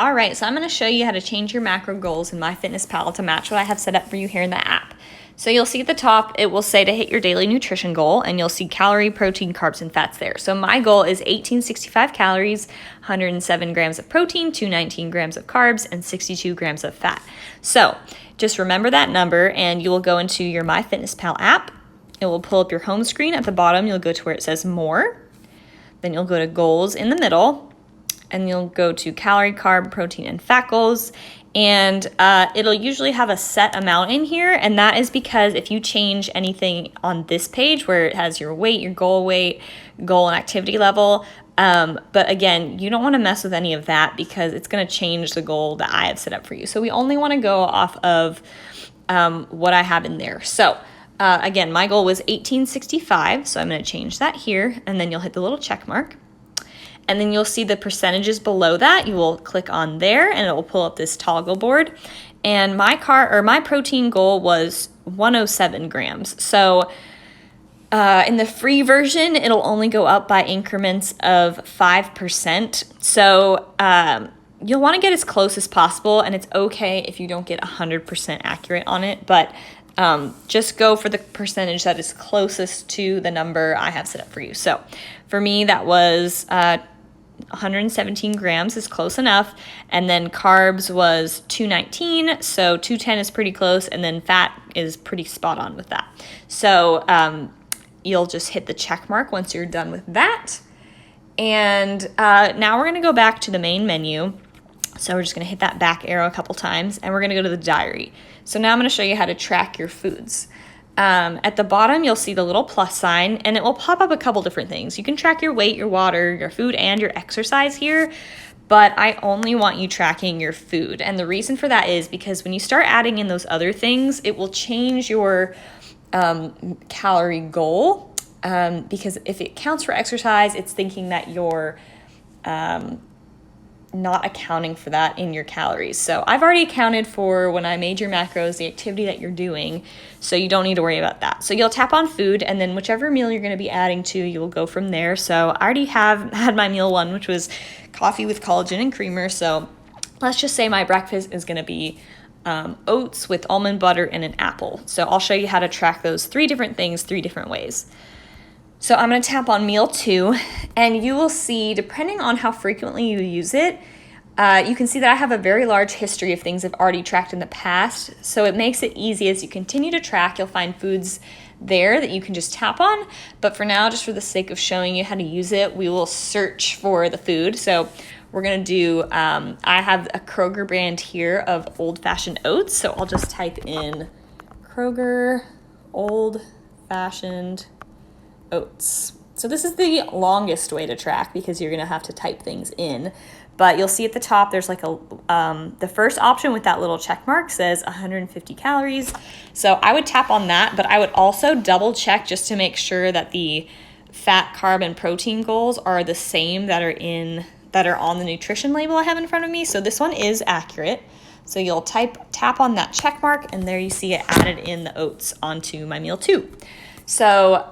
All right, so I'm going to show you how to change your macro goals in MyFitnessPal to match what I have set up for you here in the app. So you'll see at the top, it will say to hit your daily nutrition goal, and you'll see calorie, protein, carbs, and fats there. So my goal is 1865 calories, 107 grams of protein, 219 grams of carbs, and 62 grams of fat. So just remember that number, and you will go into your MyFitnessPal app. It will pull up your home screen. At the bottom, you'll go to where it says More. Then you'll go to Goals in the middle, and you'll go to calorie, carb, protein, and fat goals. And it'll usually have a set amount in here, and that is because if you change anything on this page where it has your weight, your goal weight, goal and activity level, but again, you don't want to mess with any of that because it's going to change the goal that I have set up for you. So we only want to go off of what I have in there. So again, my goal was 1865, so I'm going to change that here, and then you'll hit the little check mark. And then you'll see the percentages below that. You will click on there and it will pull up this toggle board. And my protein goal was 107 grams. So in the free version, it'll only go up by increments of 5%. So you'll want to get as close as possible, and it's okay if you don't get 100% accurate on it, but just go for the percentage that is closest to the number I have set up for you. So for me, that was 117 grams is close enough, and then carbs was 219, so 210 is pretty close, and then fat is pretty spot on with that. So you'll just hit the check mark once you're done with that. And now we're going to go back to the main menu. So we're just going to hit that back arrow a couple times, and we're going to go to the diary. So now I'm going to show you how to track your foods. At the bottom, you'll see the little plus sign, and it will pop up a couple different things. You can track your weight, your water, your food, and your exercise here, but I only want you tracking your food. And the reason for that is because when you start adding in those other things, it will change your calorie goal, because if it counts for exercise, it's thinking that you're not accounting for that in your calories. So I've already accounted for, when I made your macros, the activity that you're doing, so you don't need to worry about that. So you'll tap on food, and then whichever meal you're going to be adding to, you'll go from there. So I already have had my meal one, which was coffee with collagen and creamer. So let's just say my breakfast is going to be oats with almond butter and an apple. So I'll show you how to track those three different things, three different ways. So I'm going to tap on meal 2, and you will see, depending on how frequently you use it, you can see that I have a very large history of things I've already tracked in the past. So it makes it easy as you continue to track. You'll find foods there that you can just tap on. But for now, just for the sake of showing you how to use it, we will search for the food. So we're going to do, I have a Kroger brand here of old-fashioned oats. So I'll just type in Kroger old-fashioned oats. So this is the longest way to track because you're going to have to type things in. But you'll see at the top there's like the first option with that little check mark says 150 calories. So I would tap on that, but I would also double check just to make sure that the fat, carb, and protein goals are the same that are on the nutrition label I have in front of me. So this one is accurate. So you'll tap on that check mark, and there you see it added in the oats onto my meal 2. So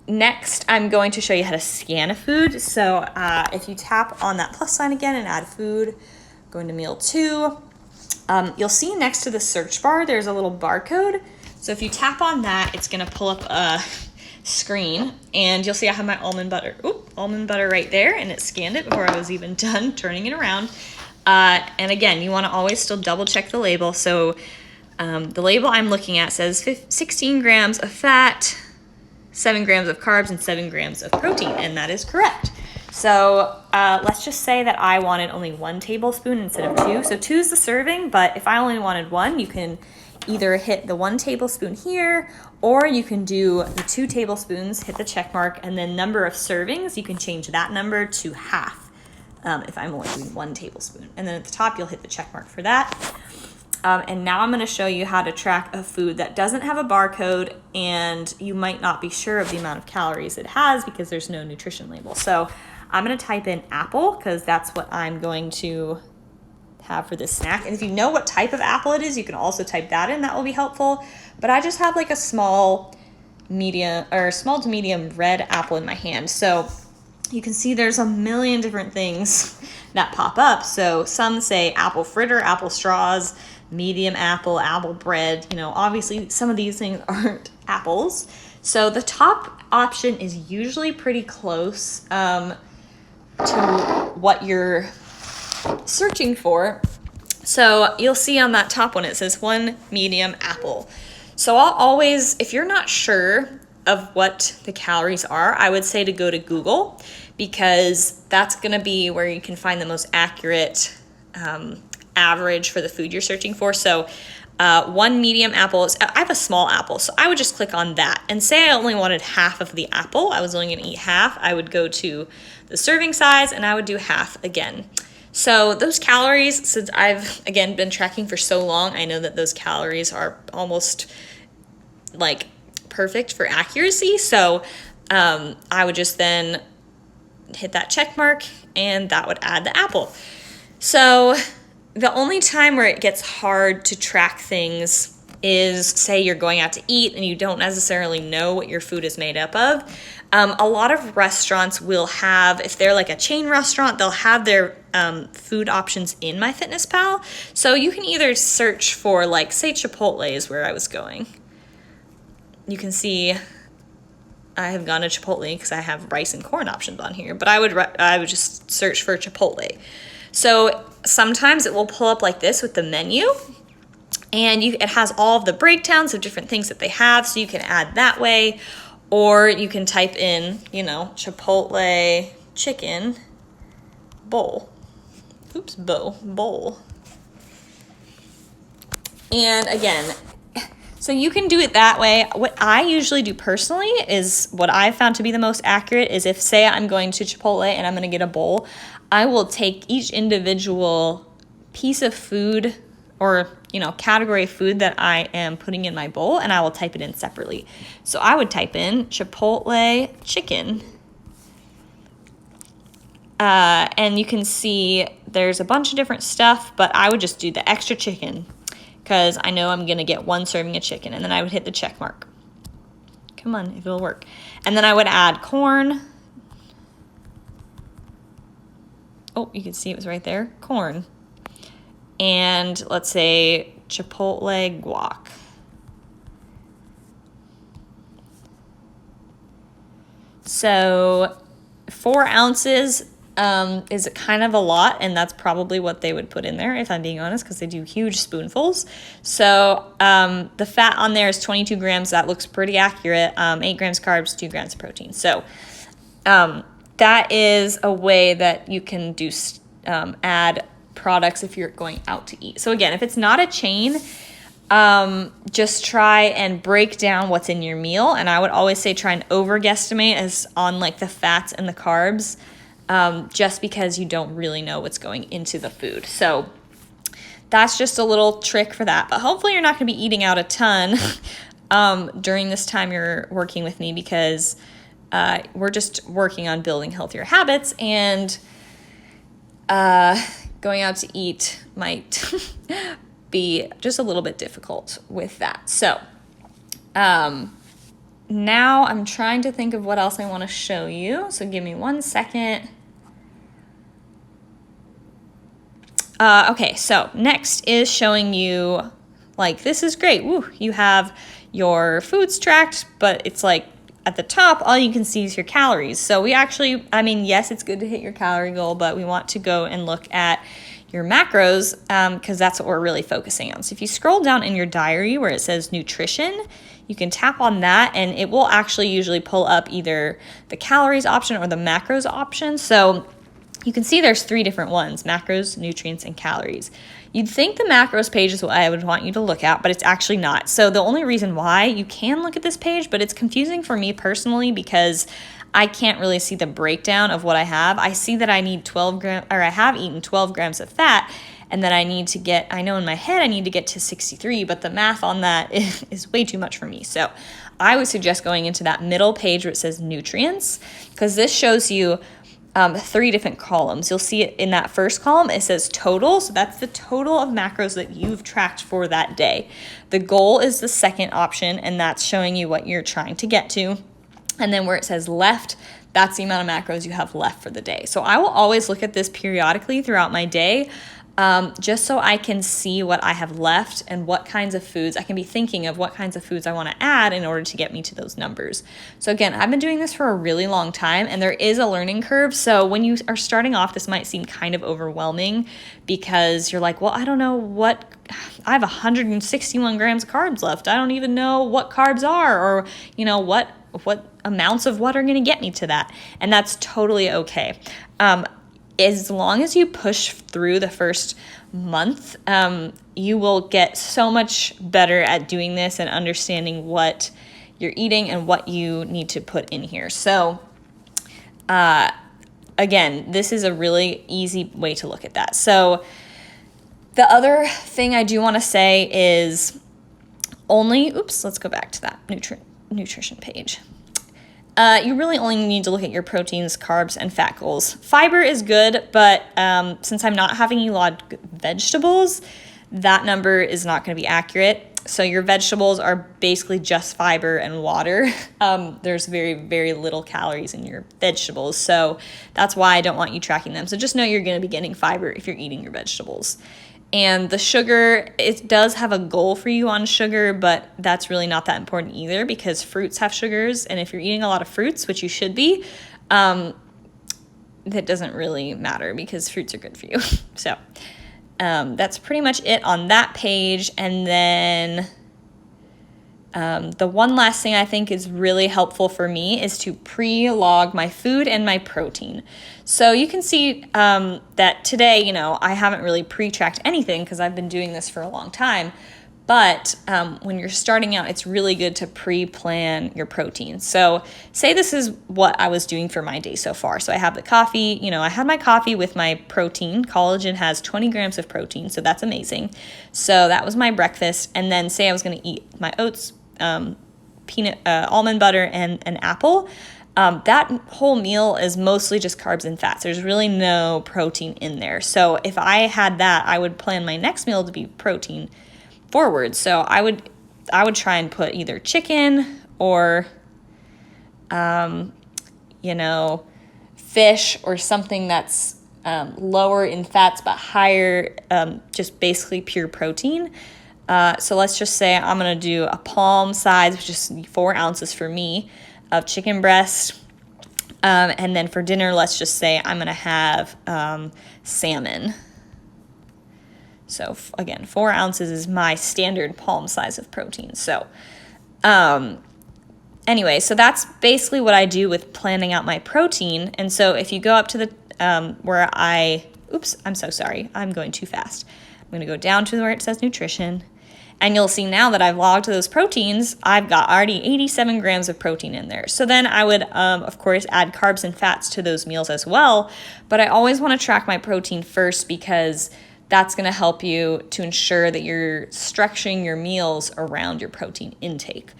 next, I'm going to show you how to scan a food. So if you tap on that plus sign again and add food, going to meal 2, you'll see next to the search bar, there's a little barcode. So if you tap on that, it's going to pull up a screen, and you'll see I have my almond butter right there, and it scanned it before I was even done turning it around. And again, you want to always still double check the label. So the label I'm looking at says 16 grams of fat, 7 grams of carbs, and 7 grams of protein, and that is correct. So let's just say that I wanted only 1 tablespoon instead of 2. So 2 is the serving, but if I only wanted 1, you can either hit the 1 tablespoon here, or you can do the 2 tablespoons, hit the check mark, and then number of servings, you can change that number to half if I'm only doing 1 tablespoon. And then at the top, you'll hit the check mark for that. And now I'm going to show you how to track a food that doesn't have a barcode, and you might not be sure of the amount of calories it has because there's no nutrition label. So I'm going to type in apple because that's what I'm going to have for this snack. And if you know what type of apple it is, you can also type that in. That will be helpful. But I just have like a small to medium red apple in my hand. So you can see there's a million different things that pop up. So some say apple fritter, apple straws, medium apple, apple bread. You know, obviously some of these things aren't apples. So the top option is usually pretty close to what you're searching for. So you'll see on that top one, it says 1 medium apple. So I'll always, if you're not sure of what the calories are, I would say to go to Google, because that's going to be where you can find the most accurate average for the food you're searching for. So 1 medium apple is, I have a small apple, so I would just click on that and say I only wanted half of the apple. I was only going to eat half. I would go to the serving size and I would do half again. So those calories, since I've, again, been tracking for so long, I know that those calories are almost like perfect for accuracy. So I would just then hit that check mark and that would add the apple. So the only time where it gets hard to track things is, say you're going out to eat and you don't necessarily know what your food is made up of. A lot of restaurants will have, if they're like a chain restaurant, they'll have their food options in MyFitnessPal. So you can either search for, like, say Chipotle is where I was going. You can see I have gone to Chipotle because I have rice and corn options on here, but I would just search for Chipotle. So sometimes it will pull up like this with the menu, and it has all of the breakdowns of different things that they have, so you can add that way. Or you can type in, you know, Chipotle chicken bowl. Oops, bowl. And again, so you can do it that way. What I usually do personally is, what I've found to be the most accurate is, if, say, I'm going to Chipotle and I'm going to get a bowl, I will take each individual piece of food or, you know, category of food that I am putting in my bowl, and I will type it in separately. So I would type in Chipotle chicken. And you can see there's a bunch of different stuff, but I would just do the extra chicken because I know I'm going to get 1 serving of chicken, and then I would hit the check mark. Come on, if it'll work. And then I would add corn. Oh, you can see it was right there. Corn. And let's say Chipotle guac. So 4 ounces is kind of a lot, and that's probably what they would put in there, if I'm being honest, because they do huge spoonfuls. So the fat on there is 22 grams. That looks pretty accurate. 8 grams carbs, 2 grams of protein. So that is a way that you can do add products if you're going out to eat. So again, if it's not a chain, just try and break down what's in your meal. And I would always say try and over guesstimate as on like the fats and the carbs, just because you don't really know what's going into the food. So that's just a little trick for that. But hopefully you're not going to be eating out a ton during this time you're working with me, because we're just working on building healthier habits, and going out to eat might be just a little bit difficult with that. So now I'm trying to think of what else I want to show you. So give me 1 second. Okay, so next is showing you, like, this is great. Woo, you have your foods tracked, but it's like at the top, all you can see is your calories. So we actually, I mean, yes, it's good to hit your calorie goal, but we want to go and look at your macros, because that's what we're really focusing on. So if you scroll down in your diary where it says nutrition, you can tap on that, and it will actually usually pull up either the calories option or the macros option. So you can see there's 3 different ones: macros, nutrients, and calories. You'd think the macros page is what I would want you to look at, but it's actually not. So the only reason why, you can look at this page, but it's confusing for me personally because I can't really see the breakdown of what I have. I see that I need 12 grams, or I have eaten 12 grams of fat, and that I need to get, I know in my head I need to get to 63, but the math on that is way too much for me. So I would suggest going into that middle page where it says nutrients, because this shows you 3 different columns. You'll see it in that first column, it says total. So that's the total of macros that you've tracked for that day. The goal is the second option, and that's showing you what you're trying to get to. And then where it says left, that's the amount of macros you have left for the day. So I will always look at this periodically throughout my day, just so I can see what I have left and what kinds of foods I can be thinking of, what kinds of foods I want to add in order to get me to those numbers. So again, I've been doing this for a really long time, and there is a learning curve. So when you are starting off, this might seem kind of overwhelming because you're like, well, I don't know I have 161 grams of carbs left. I don't even know what carbs are, or, what amounts of what are going to get me to that. And that's totally okay. As long as you push through the first month, you will get so much better at doing this and understanding what you're eating and what you need to put in here. So, again, this is a really easy way to look at that. So the other thing I do want to say is let's go back to that nutrition page. You really only need to look at your proteins, carbs, and fat goals. Fiber is good, but since I'm not having a lot of vegetables, that number is not going to be accurate. So your vegetables are basically just fiber and water. There's very, very little calories in your vegetables, so that's why I don't want you tracking them. So just know you're going to be getting fiber if you're eating your vegetables. And the sugar, it does have a goal for you on sugar, but that's really not that important either because fruits have sugars. And if you're eating a lot of fruits, which you should be, that doesn't really matter because fruits are good for you. So that's pretty much it on that page. And then the one last thing I think is really helpful for me is to pre-log my food and my protein. So you can see that today, I haven't really pre-tracked anything because I've been doing this for a long time. But when you're starting out, it's really good to pre-plan your protein. So say this is what I was doing for my day so far. So I have the coffee, I had my coffee with my protein. Collagen has 20 grams of protein, so that's amazing. So that was my breakfast. And then say I was going to eat my oats, peanut, almond butter, and an apple. That whole meal is mostly just carbs and fats. There's really no protein in there. So if I had that, I would plan my next meal to be protein forward. So I would try and put either chicken or, fish or something that's lower in fats but higher, just basically pure protein. So let's just say I'm going to do a palm size, which is 4 ounces for me, of chicken breast. And then for dinner, let's just say I'm going to have salmon. So again, 4 ounces is my standard palm size of protein. So anyway, so that's basically what I do with planning out my protein. And so if you go up to the I'm so sorry, I'm going too fast. I'm going to go down to where it says nutrition. And you'll see now that I've logged those proteins, I've got already 87 grams of protein in there. So then I would, of course, add carbs and fats to those meals as well. But I always want to track my protein first because that's going to help you to ensure that you're structuring your meals around your protein intake.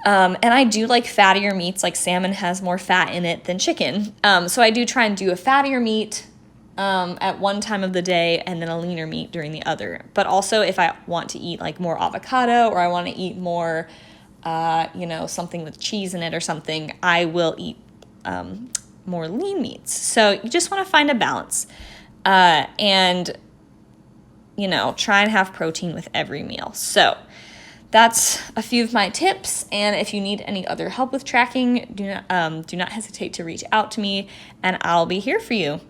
And I do like fattier meats, like salmon has more fat in it than chicken. So I do try and do a fattier meat at one time of the day and then a leaner meat during the other. But also if I want to eat like more avocado or I want to eat more, something with cheese in it or something, I will eat more lean meats. So you just want to find a balance and try and have protein with every meal. So that's a few of my tips, and if you need any other help with tracking, do not hesitate to reach out to me, and I'll be here for you.